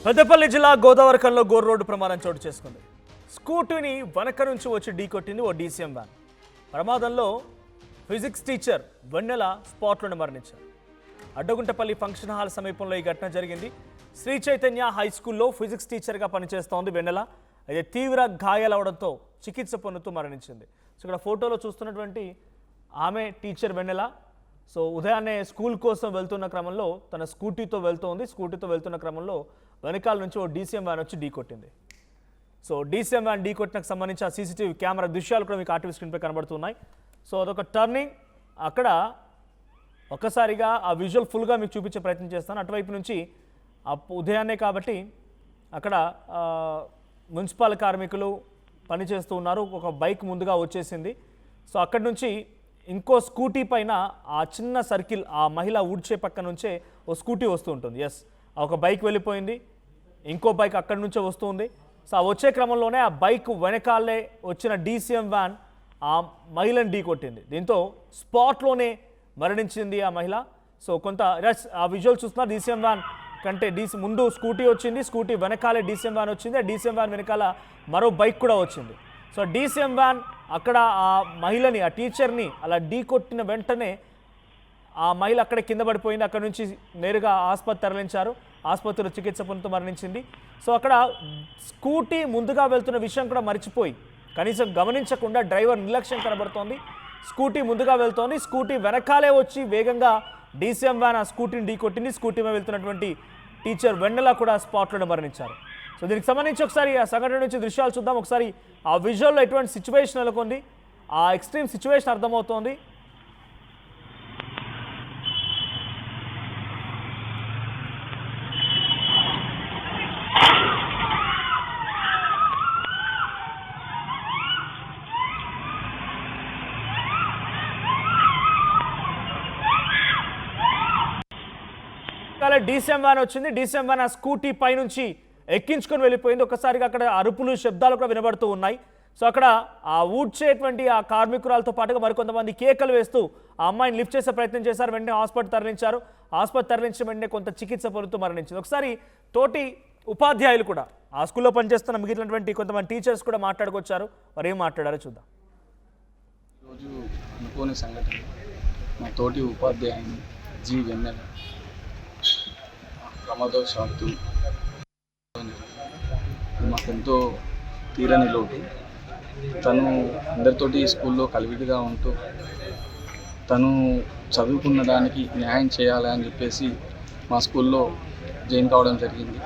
పెద్దపల్లి జిల్లా గోదావరికంలో గోర్ రోడ్డు ప్రమాదం చోటు చేసుకుంది. స్కూటీని వెనక నుంచి వచ్చి ఢీకొట్టింది ఓ డీసీఎం వ్యాన్. ప్రమాదంలో ఫిజిక్స్ టీచర్ వెన్నెల స్పాట్లోనే మరణించారు. అడ్డగుంటపల్లి ఫంక్షన్ హాల్ సమీపంలో ఈ ఘటన జరిగింది. శ్రీ చైతన్య హై స్కూల్లో ఫిజిక్స్ టీచర్గా పనిచేస్తోంది వెన్నెల. అయితే తీవ్ర గాయాలవడంతో చికిత్స పొందుతూ మరణించింది. సో ఇక్కడ ఫోటోలో చూస్తున్నటువంటి ఆమె టీచర్ వెన్నెల. సో ఉదయాన్నే స్కూల్ కోసం వెళ్తున్న క్రమంలో తన స్కూటీతో వెళ్తున్న క్రమంలో వెనకాల నుంచి ఓ డీసీఎం వ్యాన్ వచ్చి ఢీకొట్టింది. సో డీసీఎం వ్యాన్ ఢీకొట్టినకు సంబంధించి ఆ సీసీటీవీ కెమెరా దృశ్యాలు కూడా మీకు ఆర్టీవీ స్క్రీన్పై కనబడుతున్నాయి. సో అదొక టర్నింగ్. అక్కడ ఒక్కసారిగా ఆ విజువల్ ఫుల్గా మీకు చూపించే ప్రయత్నం చేస్తాను. అటువైపు నుంచి ఉదయాన్నే కాబట్టి అక్కడ మున్సిపల్ కార్మికులు పనిచేస్తూ ఉన్నారు. ఒక బైక్ ముందుగా వచ్చేసింది. సో అక్కడి నుంచి ఇంకో స్కూటీ పైన ఆ చిన్న సర్కిల్ ఆ మహిళ ఊడ్చే పక్క నుంచే ఓ స్కూటీ వస్తూ ఉంటుంది. ఎస్, ఒక బైక్ వెళ్ళిపోయింది, ఇంకో బైక్ అక్కడి నుంచే వస్తుంది. సో ఆ వచ్చే క్రమంలోనే ఆ బైక్ వెనకాలే వచ్చిన డీసీఎం వ్యాన్ ఆ మహిళను ఢీకొట్టింది. దీంతో స్పాట్లోనే మరణించింది ఆ మహిళ. సో కొంత ఆ విజువల్ చూస్తున్నారు. డీసీఎం వ్యాన్ కంటే ముందు స్కూటీ వచ్చింది, స్కూటీ వెనకాలే డీసీఎం వ్యాన్ వచ్చింది. ఆ డీసీఎం వ్యాన్ వెనకాల మరో బైక్ కూడా వచ్చింది. సో డీసీఎం వ్యాన్ అక్కడ ఆ మహిళని, ఆ టీచర్ని అలా ఢీకొట్టిన వెంటనే ఆ మహిళ అక్కడ కింద పడిపోయింది. అక్కడ నుంచి నేరుగా ఆసుపత్రి తరలించారు. ఆసుపత్రిలో చికిత్స పొందుతూ మరణించింది. సో అక్కడ స్కూటీ ముందుగా వెళ్తున్న విషయం కూడా మర్చిపోయి కనీసం గమనించకుండా డ్రైవర్ నిర్లక్ష్యం కనబడుతోంది. స్కూటీ ముందుగా వెళ్తోంది, స్కూటీ వెనకాలే వచ్చి వేగంగా డీసీఎం వ్యాన్ ఆ స్కూటీని ఢీకొట్టింది. స్కూటీ మీద వెళ్తున్నటువంటి టీచర్ వెన్నెల కూడా స్పాట్లోనే మరణించారు. సో దీనికి సంబంధించి ఒకసారి ఆ సంఘటన నుంచి దృశ్యాలు చూద్దాం. ఒకసారి ఆ విజువల్లో ఎటువంటి సిచ్యువేషన్ నెలకొంది, ఆ ఎక్స్ట్రీమ్ సిచ్యువేషన్ అర్థమవుతోంది. డీసీఎం వ్యాన్ వచ్చింది. డీసీఎం వ్యాన్ ఆ స్కూటీ పైనుంచి ఎక్కించుకొని వెళ్ళిపోయింది. ఒకసారిగా అక్కడ అరుపులు, శబ్దాలు కూడా వినబడుతూ ఉన్నాయి. సో అక్కడ ఆ ఊడ్చేటువంటి ఆ కార్మికురాలతో పాటుగా మరికొంతమంది కేకలు వేస్తూ ఆ అమ్మాయిని లిఫ్ట్ చేసే ప్రయత్నం చేశారు. వెంటనే హాస్పిటల్ తరలించారు. హాస్పిటల్ తరలించిన వెంటనే కొంత చికిత్స పొందుతూ మరణించింది. ఒకసారి తోటి ఉపాధ్యాయులు కూడా, ఆ స్కూల్లో పనిచేస్తున్న మిగిలినటువంటి కొంతమంది టీచర్స్ కూడా మాట్లాడుకొచ్చారు. వారు ఏం మాట్లాడారో చూద్దాం. ఈరోజు అనుకోని సంఘటన, మా తోటి ఉపాధ్యాయుని జీ వెన్నెల ప్రమాదవశాత్తు మాకెంతో తీరని లోటు. తను అందరితోటి స్కూల్లో కలివిడిగా ఉంటూ తను చదువుకున్న దానికి న్యాయం చేయాలి అని చెప్పేసి మా స్కూల్లో జాయిన్ కావడం జరిగింది.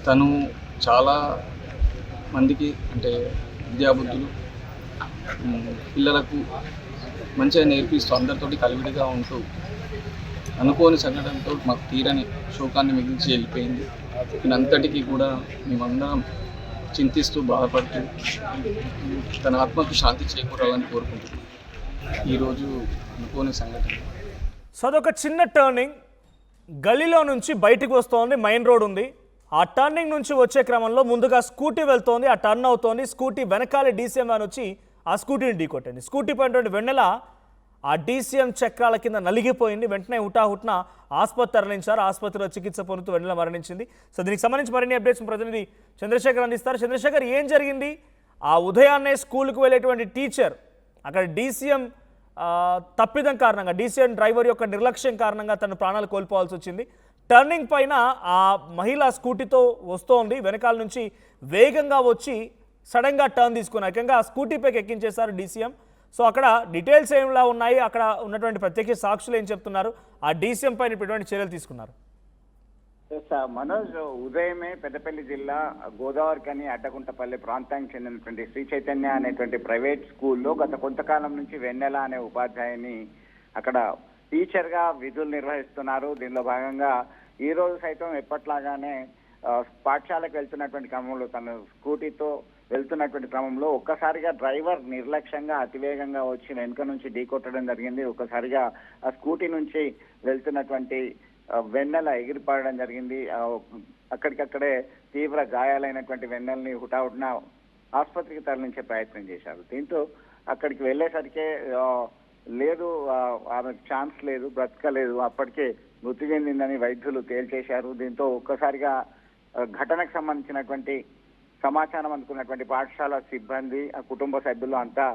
తను చాలా మందికి అంటే విద్యాబుద్ధులు పిల్లలకు మంచిగా నేర్పిస్తూ అందరితోటి కలివిడిగా ఉంటూ అనుకోని సంఘటనతో మాకు తీరని శోకాన్ని మిగిల్చి వెళ్ళిపోయింది. దీనంతటికీ కూడా మేమందరం చింతిస్తూ బాధపడుతూ తన ఆత్మకు శాంతి చేకూరాలని కోరుకుంటున్నాం. ఈరోజు అనుకోని సంఘటన. సో అదొక చిన్న టర్నింగ్, గలీలో నుంచి బయటకు వస్తోంది, మెయిన్ రోడ్ ఉంది. ఆ టర్నింగ్ నుంచి వచ్చే క్రమంలో ముందుగా స్కూటీ వెళ్తోంది, ఆ టర్న్ అవుతోంది. స్కూటీ వెనకాలే డీసీఎం వ్యాన్ వచ్చి ఆ స్కూటీని ఢీకొట్టింది. స్కూటీ పైనటువంటి వెన్నెల ఆ డీసీఎం చక్రాల కింద నలిగిపోయింది. వెంటనే హుటాహుట్న ఆసుపత్రి తరలించారు. ఆసుపత్రిలో చికిత్స పొందుతూ వెన్నెల మరణించింది. సో దీనికి సంబంధించి మరిన్ని అప్డేట్స్ ప్రతినిధి చంద్రశేఖర్ అందిస్తారు. చంద్రశేఖర్, ఏం జరిగింది? ఆ ఉదయాన్నే స్కూల్కి వెళ్ళేటువంటి టీచర్ అక్కడ డీసీఎం తప్పిదం కారణంగా, డీసీఎం డ్రైవర్ యొక్క నిర్లక్ష్యం కారణంగా తన ప్రాణాలు కోల్పోవాల్సి వచ్చింది. టర్నింగ్ పైన ఆ మహిళ స్కూటీతో వస్తోంది, వెనకాల నుంచి వేగంగా వచ్చి సడన్గా టర్న్ తీసుకున్నారు. ఏకంగా ఆ స్కూటీపైకి ఎక్కించేశారు డీసీఎం. సో అక్కడ డీటెయిల్స్ ఏమిలా ఉన్నాయి, అక్కడ ఉన్నటువంటి ప్రత్యక్ష సాక్షులు ఏం చెప్తున్నారు, ఆ డీసీఎం పైన ఎటువంటి చర్యలు తీసుకున్నారు? మనోజ్, ఉదయమే పెద్దపల్లి జిల్లా గోదావరికని అడ్డగుంటపల్లి ప్రాంతానికి చెందినటువంటి శ్రీ చైతన్య అనేటువంటి ప్రైవేట్ స్కూల్లో గత కొంతకాలం నుంచి వెన్నెల అనే ఉపాధ్యాయుని అక్కడ టీచర్గా విధులు నిర్వహిస్తున్నారు. దీనిలో భాగంగా ఈ రోజు సైతం ఎప్పట్లాగానే పాఠశాలకు వెళ్తున్నటువంటి క్రమంలో, తన స్కూటీతో వెళ్తున్నటువంటి క్రమంలో ఒక్కసారిగా డ్రైవర్ నిర్లక్ష్యంగా అతివేగంగా వచ్చి వెనుక నుంచి ఢీకొట్టడం జరిగింది. ఒక్కసారిగా ఆ స్కూటీ నుంచి వెళ్తున్నటువంటి వెన్నెల ఎగిరిపడడం జరిగింది. అక్కడికక్కడే తీవ్ర గాయాలైనటువంటి వెన్నెలని హుటాహుటిన ఆసుపత్రికి తరలించే ప్రయత్నం చేశారు. దీంతో అక్కడికి వెళ్ళేసరికే లేదు, ఆమెకు ఛాన్స్ లేదు, బ్రతకలేదు, అప్పటికే మృతి చెందిందని వైద్యులు తేల్చేశారు. దీంతో ఒక్కసారిగా ఘటనకు సంబంధించినటువంటి సమాచారం అందుకున్నటువంటి పాఠశాల సిబ్బంది ఆ కుటుంబ సభ్యులు అంతా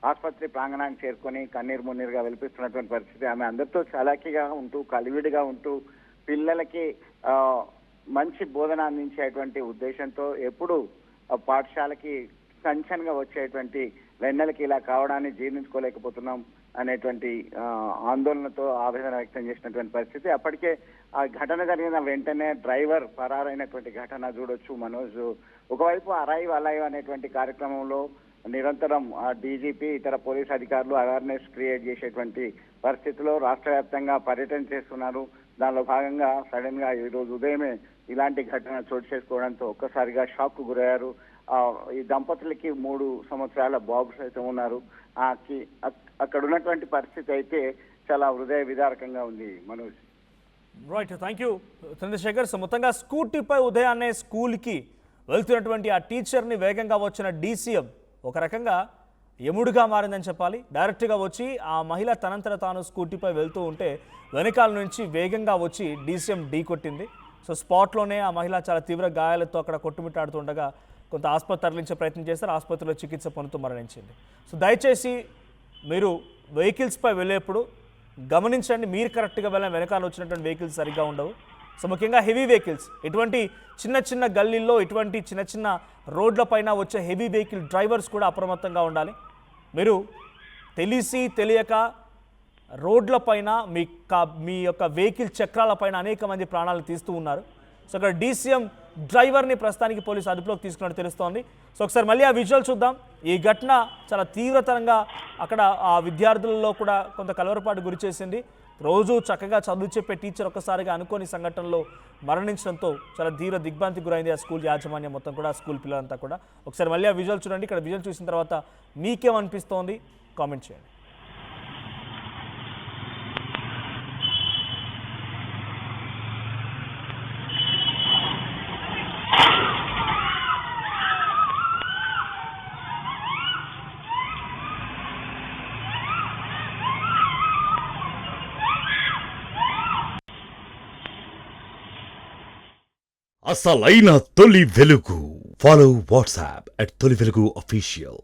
ఆసుపత్రి ప్రాంగణానికి చేరుకొని కన్నీరు మున్నీరుగా వెలిపిస్తున్నటువంటి పరిస్థితి. ఆమె అందరితో చలాకీగా ఉంటూ కలివిడిగా ఉంటూ పిల్లలకి మంచి బోధన అందించేటువంటి ఉద్దేశంతో ఎప్పుడు పాఠశాలకి కంచన్గా వచ్చేటువంటి వెన్నెలకి ఇలా కావడాన్ని జీర్ణించుకోలేకపోతున్నాం అనేటువంటి ఆందోళనతో ఆవేదన వ్యక్తం చేసినటువంటి పరిస్థితి. అప్పటికే ఆ ఘటన జరిగిన వెంటనే డ్రైవర్ పరారైనటువంటి ఘటన చూడొచ్చు మనోజ్. ఒకవైపు అరైవ్ అలైవ్ అనేటువంటి కార్యక్రమంలో నిరంతరం డీజీపీ ఇతర పోలీస్ అధికారులు అవేర్నెస్ క్రియేట్ చేసేటువంటి పరిస్థితిలో రాష్ట్ర వ్యాప్తంగా పర్యటన చేస్తున్నారు. దానిలో భాగంగా సడన్ గా ఈ రోజు ఉదయమే ఇలాంటి ఘటన చోటు చేసుకోవడంతో ఒక్కసారిగా షాక్ కు గురయ్యారు. ఈ దంపతులకి 3 సంవత్సరాల బాబు సైతం ఉన్నారు. అక్కడ ఉన్నటువంటి పరిస్థితి అయితే చాలా హృదయ విదారకంగా ఉంది Manoj. Right, thank you Chandrashekar. So మొత్తంగా స్కూటీపై ఉదయాన్నే స్కూల్కి వెళ్తున్నటువంటి ఆ టీచర్ని వేగంగా వచ్చిన డీసీఎం ఒక రకంగా యముడుగా మారిందని చెప్పాలి. డైరెక్ట్గా వచ్చి ఆ మహిళ తనంతట తాను స్కూటీపై వెళ్తూ ఉంటే వెనకాల నుంచి వేగంగా వచ్చి డీసీఎం ఢీ కొట్టింది. సో స్పాట్లోనే ఆ మహిళ చాలా తీవ్ర గాయాలతో అక్కడ కొట్టుమిట్టాడుతుండగా కొంత ఆసుపత్రి తరలించే ప్రయత్నం చేస్తారు. ఆసుపత్రిలో చికిత్స పొందుతూ మరణించింది. సో దయచేసి మీరు వెహికల్స్పై వెళ్ళేప్పుడు గమనించండి, మీరు కరెక్ట్గా వెళ్ళిన వెనకాల వచ్చినటువంటి వెహికల్స్ సరిగ్గా ఉండవు. సో ముఖ్యంగా హెవీ వెహికల్స్, ఇటువంటి చిన్న చిన్న గల్లీల్లో ఇటువంటి చిన్న చిన్న రోడ్లపైన వచ్చే హెవీ వెహికల్ డ్రైవర్స్ కూడా అప్రమత్తంగా ఉండాలి. మీరు తెలిసి తెలియక రోడ్లపైన మీ యొక్క వెహికల్ చక్రాలపైన అనేక మంది ప్రాణాలు తీస్తూ ఉన్నారు. సో అక్కడ డీసీఎం డ్రైవర్ని ప్రస్తుతానికి పోలీసు అదుపులోకి తీసుకున్నట్టు తెలుస్తోంది. సో ఒకసారి మళ్ళీ ఆ విజువల్ చూద్దాం. ఈ ఘటన చాలా తీవ్రతరంగా అక్కడ ఆ విద్యార్థులలో కూడా కొంత కలవరపాటు గురి చేసింది. రోజు చక్కగా చదువు చెప్పే టీచర్ ఒక్కసారిగా అనుకోని సంఘటనలో మరణించడంతో చాలా తీవ్ర దిగ్భ్రాంతికి గురైంది ఆ స్కూల్ యాజమాన్యం మొత్తం కూడా, స్కూల్ పిల్లలంతా కూడా. ఒకసారి మళ్ళీ ఆ విజువల్ చూడండి. ఇక్కడ విజువల్ చూసిన తర్వాత మీకేమనిపిస్తోంది కామెంట్ చేయండి. అసలైన తొలి వెలుగు. ఫాలో వాట్సాప్ @తొలి వెలుగు official.